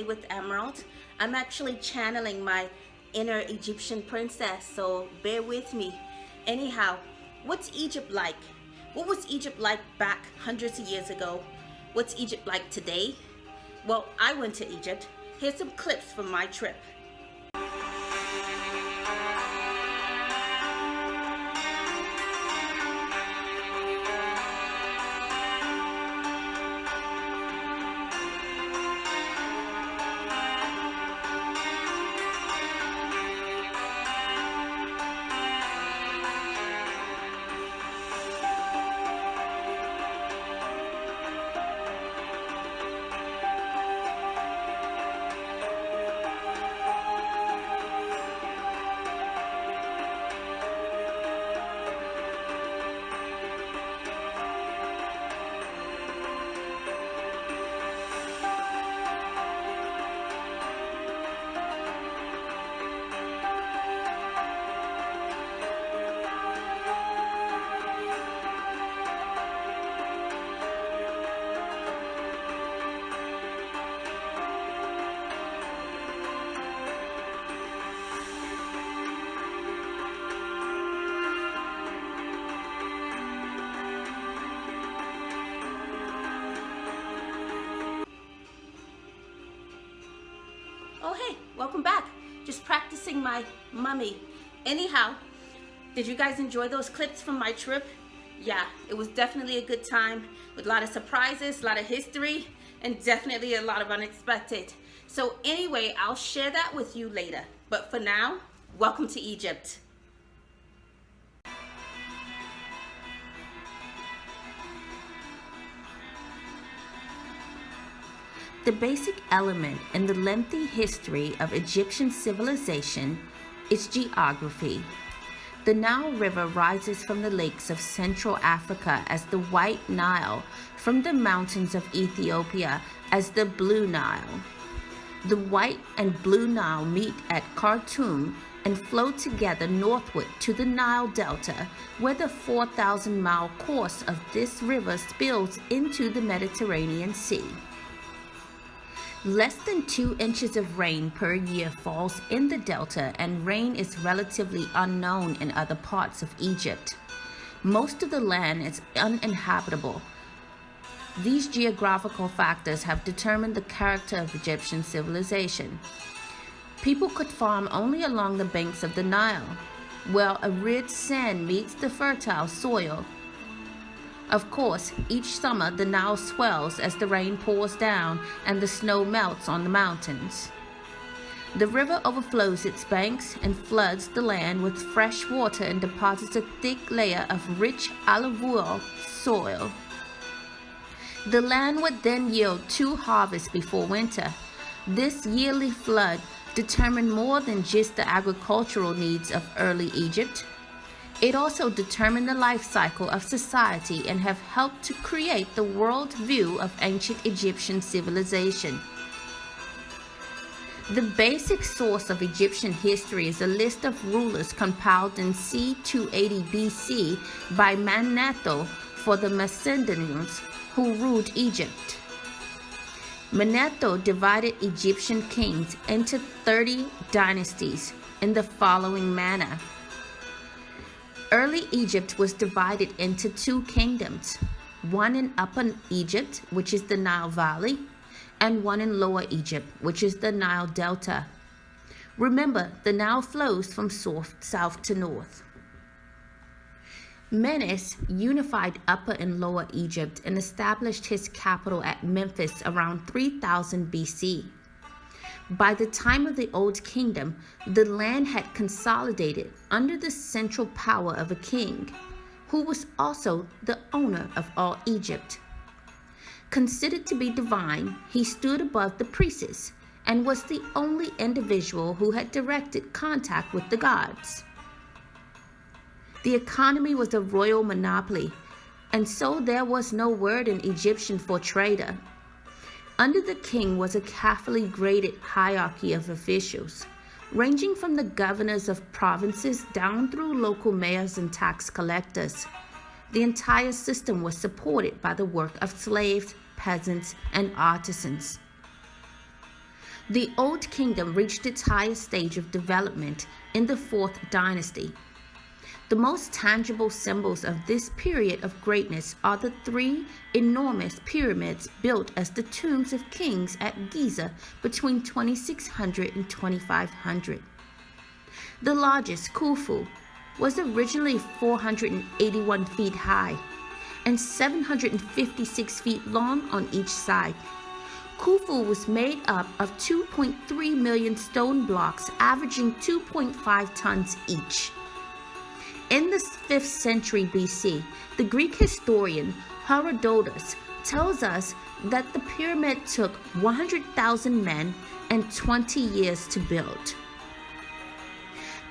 with Emerald. I'm actually channeling my inner Egyptian princess, so bear with me. Anyhow, what's Egypt like? What was Egypt like back hundreds of years ago? What's Egypt like today? Well, I went to Egypt. Here's some clips from my trip. Oh hey, welcome back. Just practicing my mummy. Anyhow, did you guys enjoy those clips from my trip? Yeah, it was definitely a good time with a lot of surprises, a lot of history, and definitely a lot of unexpected. So anyway, I'll share that with you later. But for now, welcome to Egypt. The basic element in the lengthy history of Egyptian civilization is geography. The Nile River rises from the lakes of Central Africa as the White Nile, from the mountains of Ethiopia as the Blue Nile. The White and Blue Nile meet at Khartoum and flow together northward to the Nile Delta, where the 4,000-mile course of this river spills into the Mediterranean Sea. Less than 2 inches of rain per year falls in the delta, and rain is relatively unknown in other parts of Egypt. Most of the land is uninhabitable. These geographical factors have determined the character of Egyptian civilization. People could farm only along the banks of the Nile, where arid sand meets the fertile soil. Of course, each summer the Nile swells as the rain pours down and the snow melts on the mountains. The river overflows its banks and floods the land with fresh water and deposits a thick layer of rich alluvial soil. The land would then yield 2 harvests before winter. This yearly flood determined more than just the agricultural needs of early Egypt. It also determined the life cycle of society and have helped to create the world view of ancient Egyptian civilization. The basic source of Egyptian history is a list of rulers compiled in c. 280 BC by Manetho for the Macedonians who ruled Egypt. Manetho divided Egyptian kings into 30 dynasties in the following manner. Early Egypt was divided into 2 kingdoms, one in Upper Egypt, which is the Nile Valley, and one in Lower Egypt, which is the Nile Delta. Remember, the Nile flows from south to north. Menes unified Upper and Lower Egypt and established his capital at Memphis around 3000 BC. By the time of the Old Kingdom, the land had consolidated under the central power of a king, who was also the owner of all Egypt. Considered to be divine, he stood above the priests and was the only individual who had direct contact with the gods. The economy was a royal monopoly, and so there was no word in Egyptian for trader. Under the king was a carefully graded hierarchy of officials, ranging from the governors of provinces down through local mayors and tax collectors. The entire system was supported by the work of slaves, peasants, and artisans. The Old Kingdom reached its highest stage of development in the 4th dynasty. The most tangible symbols of this period of greatness are the 3 enormous pyramids built as the tombs of kings at Giza between 2600 and 2500. The largest, Khufu, was originally 481 feet high and 756 feet long on each side. Khufu was made up of 2.3 million stone blocks averaging 2.5 tons each. In the 5th century BC, the Greek historian Herodotus tells us that the pyramid took 100,000 men and 20 years to build.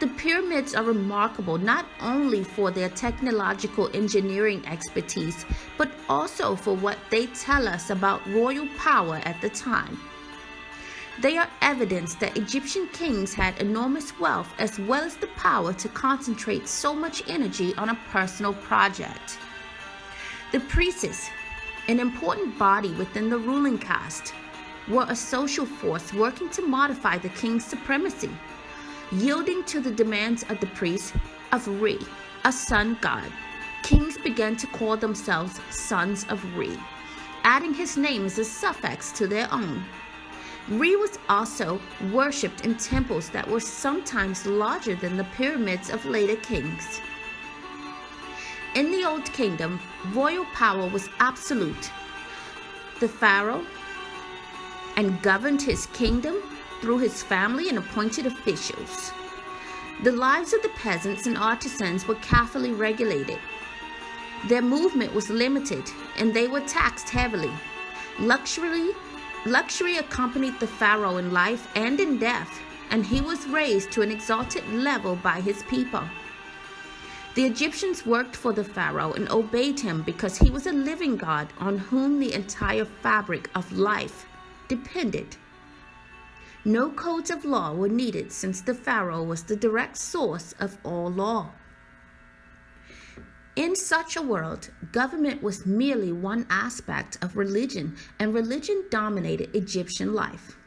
The pyramids are remarkable not only for their technological engineering expertise, but also for what they tell us about royal power at the time. They are evidence that Egyptian kings had enormous wealth as well as the power to concentrate so much energy on a personal project. The priests, an important body within the ruling caste, were a social force working to modify the king's supremacy. Yielding to the demands of the priest of Re, a sun god, kings began to call themselves sons of Re, adding his name as a suffix to their own. Re was also worshipped in temples that were sometimes larger than the pyramids of later kings. In the Old Kingdom, royal power was absolute. The pharaoh and governed his kingdom through his family and appointed officials. The lives of the peasants and artisans were carefully regulated. Their movement was limited, and they were taxed heavily. Luxury accompanied the pharaoh in life and in death, and he was raised to an exalted level by his people. The Egyptians worked for the pharaoh and obeyed him because he was a living god on whom the entire fabric of life depended. No codes of law were needed since the pharaoh was the direct source of all law. In such a world, government was merely one aspect of religion, and religion dominated Egyptian life.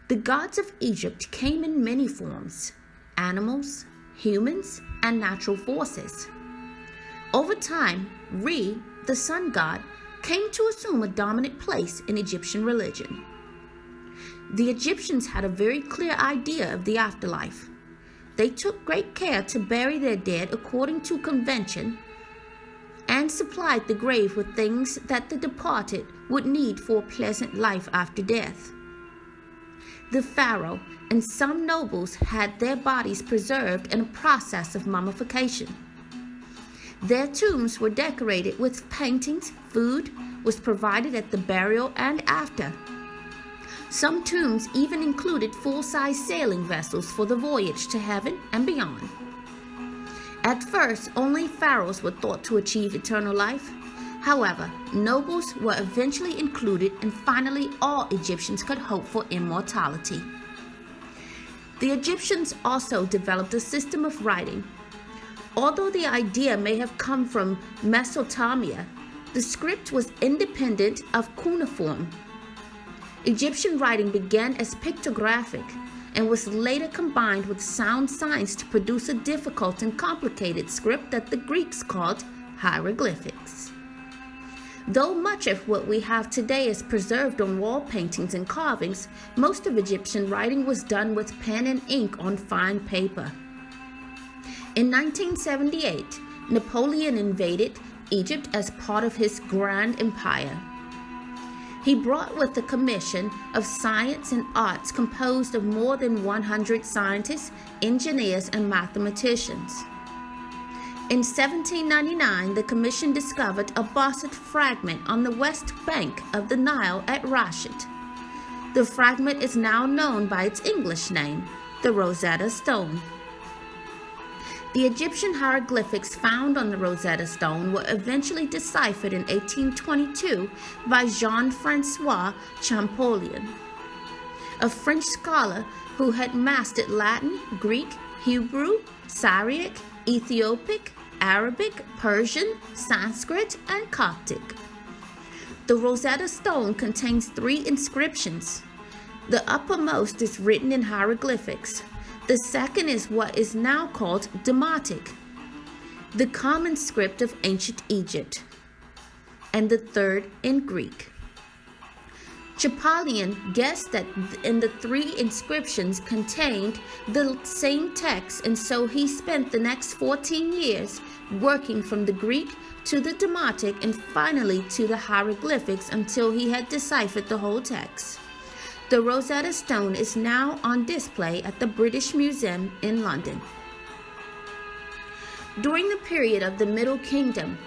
The gods of Egypt came in many forms: animals, humans, and natural forces. Over time, Re, the sun god, came to assume a dominant place in Egyptian religion. The Egyptians had a very clear idea of the afterlife. They took great care to bury their dead according to convention and supplied the grave with things that the departed would need for a pleasant life after death. The pharaoh and some nobles had their bodies preserved in a process of mummification. Their tombs were decorated with paintings, food was provided at the burial and after. Some tombs even included full-size sailing vessels for the voyage to heaven and beyond. At first, only pharaohs were thought to achieve eternal life. However, nobles were eventually included, and finally all Egyptians could hope for immortality. The Egyptians also developed a system of writing. Although the idea may have come from Mesopotamia, the script was independent of cuneiform. Egyptian writing began as pictographic and was later combined with sound signs to produce a difficult and complicated script that the Greeks called hieroglyphics. Though much of what we have today is preserved on wall paintings and carvings, most of Egyptian writing was done with pen and ink on fine paper. In 1978, Napoleon invaded Egypt as part of his grand empire. He brought with a commission of science and arts composed of more than 100 scientists, engineers, and mathematicians. In 1799, the commission discovered a basalt fragment on the west bank of the Nile at Rashid. The fragment is now known by its English name, the Rosetta Stone. The Egyptian hieroglyphics found on the Rosetta Stone were eventually deciphered in 1822 by Jean-François Champollion, a French scholar who had mastered Latin, Greek, Hebrew, Syriac, Ethiopic, Arabic, Persian, Sanskrit, and Coptic. The Rosetta Stone contains 3 inscriptions. The uppermost is written in hieroglyphics. The second is what is now called Demotic, the common script of ancient Egypt, and the third in Greek. Champollion guessed that in the three inscriptions contained the same text, and so he spent the next 14 years working from the Greek to the Demotic and finally to the hieroglyphics until he had deciphered the whole text. The Rosetta Stone is now on display at the British Museum in London. During the period of the Middle Kingdom,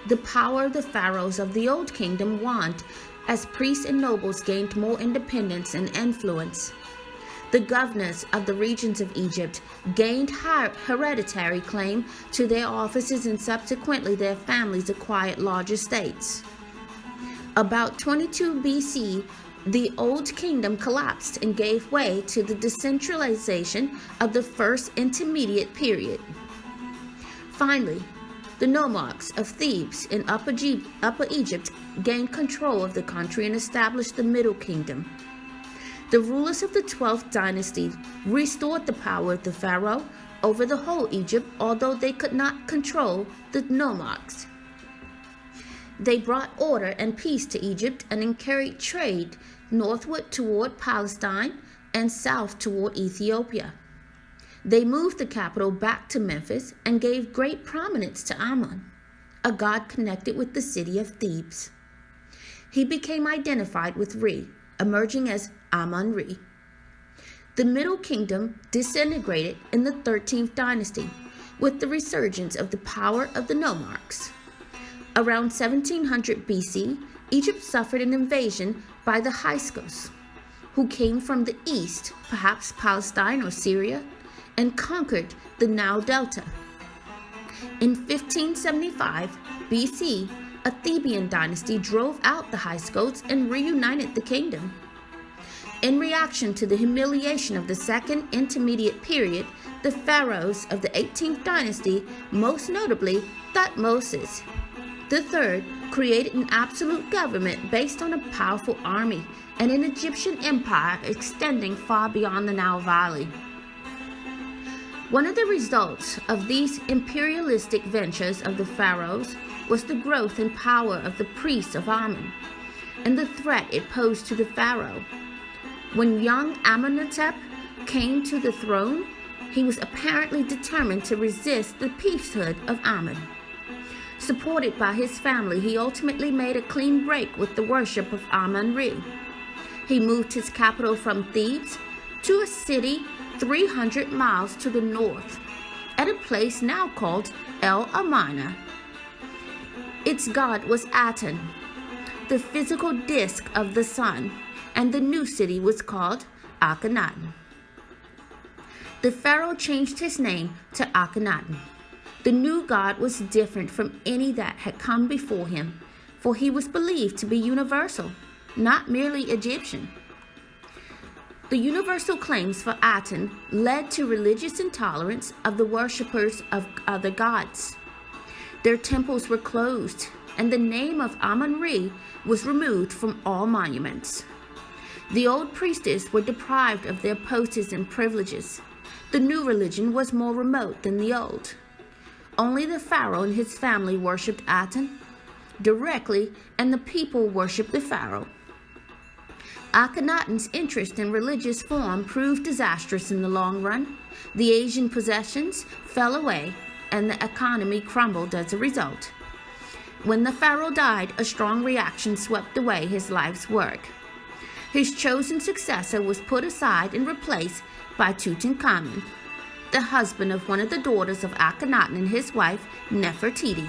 the power of the pharaohs of the Old Kingdom waned as priests and nobles gained more independence and influence. The governors of the regions of Egypt gained hereditary claim to their offices, and subsequently their families acquired large estates. About 22 BC, the Old Kingdom collapsed and gave way to the decentralization of the First Intermediate Period. Finally, the nomarchs of Thebes in Upper Egypt gained control of the country and established the Middle Kingdom. The rulers of the 12th dynasty restored the power of the pharaoh over the whole Egypt, although they could not control the nomarchs. They brought order and peace to Egypt and carried trade northward toward Palestine and south toward Ethiopia. They moved the capital back to Memphis and gave great prominence to Ammon, a god connected with the city of Thebes. He became identified with Re, emerging as Amun-Re. The Middle Kingdom disintegrated in the 13th dynasty with the resurgence of the power of the nomarchs. Around 1700 BC, Egypt suffered an invasion by the Hyksos, who came from the east, perhaps Palestine or Syria, and conquered the Nile Delta. In 1575 BC, a Theban dynasty drove out the Hyksos and reunited the kingdom. In reaction to the humiliation of the Second Intermediate Period, the pharaohs of the 18th dynasty, most notably Thutmose III, created an absolute government based on a powerful army and an Egyptian empire extending far beyond the Nile Valley. One of the results of these imperialistic ventures of the pharaohs was the growth and power of the priests of Amun and the threat it posed to the pharaoh. When young Amenhotep came to the throne, he was apparently determined to resist the priesthood of Amun. Supported by his family, he ultimately made a clean break with the worship of Amun-Re. He moved his capital from Thebes to a city 300 miles to the north, at a place now called El Amarna. Its god was Aten, the physical disk of the sun, and the new city was called Akhenaten. The pharaoh changed his name to Akhenaten. The new god was different from any that had come before him, for he was believed to be universal, not merely Egyptian. The universal claims for Aten led to religious intolerance of the worshippers of other gods. Their temples were closed, and the name of Amun-Re was removed from all monuments. The old priestesses were deprived of their posts and privileges. The new religion was more remote than the old. Only the pharaoh and his family worshipped Aten directly, and the people worshipped the pharaoh. Akhenaten's interest in religious form proved disastrous in the long run. The Asian possessions fell away, and the economy crumbled as a result. When the pharaoh died, a strong reaction swept away his life's work. His chosen successor was put aside and replaced by Tutankhamun, the husband of one of the daughters of Akhenaten and his wife Nefertiti.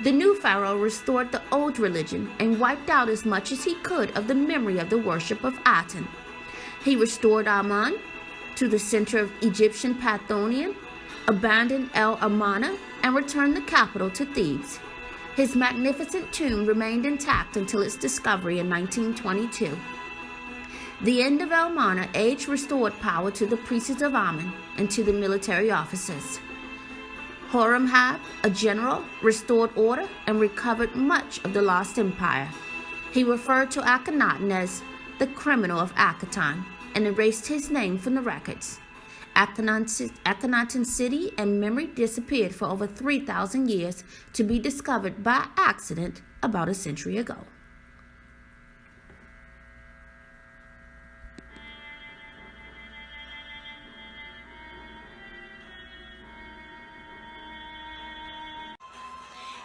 The new pharaoh restored the old religion and wiped out as much as he could of the memory of the worship of Aten. He restored Amun to the center of Egyptian pantheon, abandoned El Amarna, and returned the capital to Thebes. His magnificent tomb remained intact until its discovery in 1922. The end of El Amarna Age restored power to the priests of Amun and to the military officers. Horemheb, a general, restored order, and recovered much of the lost empire. He referred to Akhenaten as the criminal of Akhenaten, and erased his name from the records. Akhenaten city and memory disappeared for over 3,000 years to be discovered by accident about a century ago.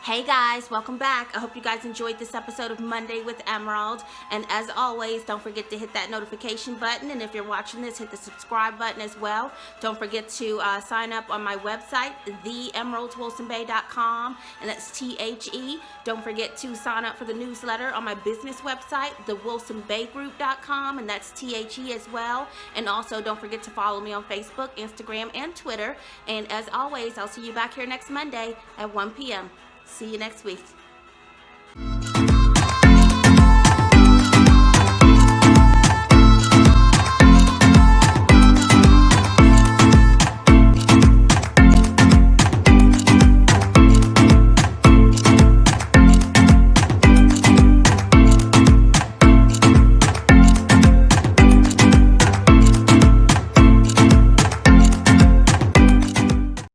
Hey guys, welcome back. I hope you guys enjoyed this episode of Monday with Emerald. And as always, don't forget to hit that notification button. And if you're watching this, hit the subscribe button as well. Don't forget to sign up on my website, theemeraldswilsonbey.com. And that's THE. Don't forget to sign up for the newsletter on my business website, thewilsonbeygroup.com. And that's THE as well. And also don't forget to follow me on Facebook, Instagram, and Twitter. And as always, I'll see you back here next Monday at 1 p.m. See you next week.